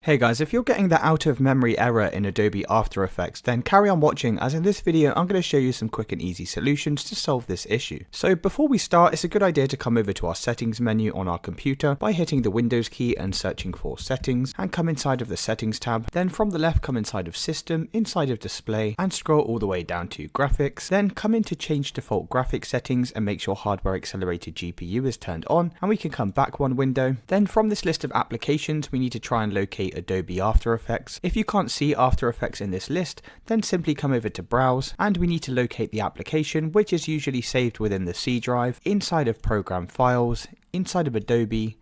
Hey guys, if you're getting the out of memory error in Adobe After Effects, then carry on watching, as in this video I'm going to show you some quick and easy solutions to solve this issue. So before we start, it's a good idea to come over to our settings menu on our computer by hitting the Windows key and searching for settings, and come inside of the settings tab. Then from the left come inside of system, inside of display, and scroll all the way down to graphics. Then come into change default graphics settings and make sure hardware accelerated GPU is turned on, and we can come back one window. Then from this list of applications we need to try and locate Adobe After Effects. If you can't see After Effects in this list, then simply come over to Browse, and we need to locate the application, which is usually saved within the C drive, inside of Program Files, inside of Adobe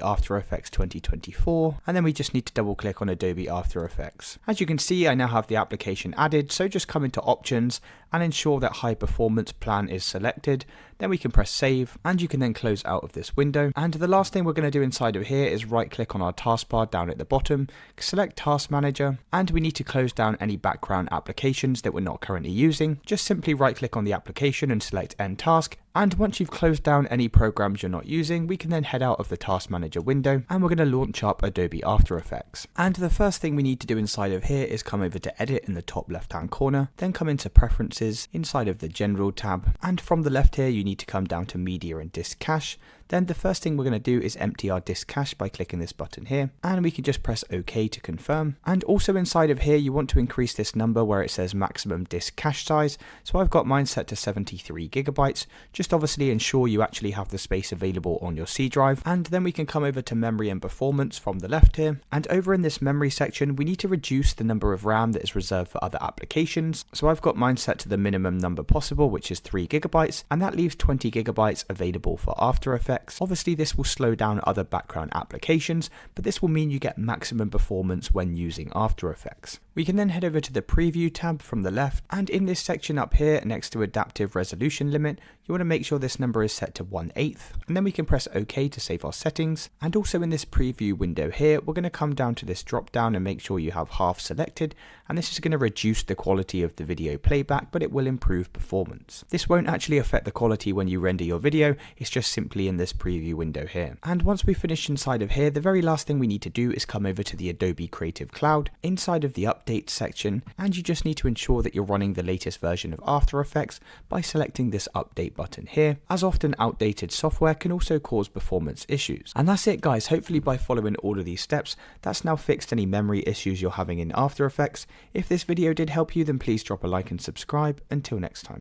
After Effects 2024, and then we just need to double click on Adobe After Effects. As you can see, I now have the application added, so just come into Options and ensure that High Performance Plan is selected. Then we can press Save, and you can then close out of this window. And the last thing we're going to do inside of here is right click on our taskbar down at the bottom, select Task Manager, and we need to close down any background applications that we're not currently using. Just simply right click on the application and select End Task. And once you've closed down any programs you're not using, we can then head out of the Task Manager window, and we're going to launch up Adobe After Effects. And the first thing we need to do inside of here is come over to Edit in the top left hand corner, then come into Preferences inside of the General tab, and from the left here you need to come down to Media and Disk Cache. Then the first thing we're going to do is empty our disk cache by clicking this button here, and we can just press OK to confirm. And also inside of here you want to increase this number where it says maximum disk cache size, so I've got mine set to 73 gigabytes. Just obviously ensure you actually have the space available on your C drive. And then we can come over to Memory and Performance from the left here, and over in this memory section we need to reduce the number of RAM that is reserved for other applications. So I've got mine set to the minimum number possible, which is 3 gigabytes, and that leaves 20 gigabytes available for After Effects. Obviously this will slow down other background applications, but this will mean you get maximum performance when using After Effects. We can then head over to the Preview tab from the left, and in this section up here next to Adaptive Resolution Limit, you want to make sure this number is set to 1/8, and then we can press OK to save our settings. And also in this preview window here, we're going to come down to this drop down and make sure you have half selected, and this is going to reduce the quality of the video playback, but it will improve performance. This won't actually affect the quality when you render your video, it's just simply in this preview window here. And once we finish inside of here, the very last thing we need to do is come over to the Adobe Creative Cloud inside of the Update section, and you just need to ensure that you're running the latest version of After Effects by selecting this Update button here, as often outdated software can also cause performance issues. And that's it guys, hopefully by following all of these steps, that's now fixed any memory issues you're having in After Effects. If this video did help you, then please drop a like and subscribe. Until next time.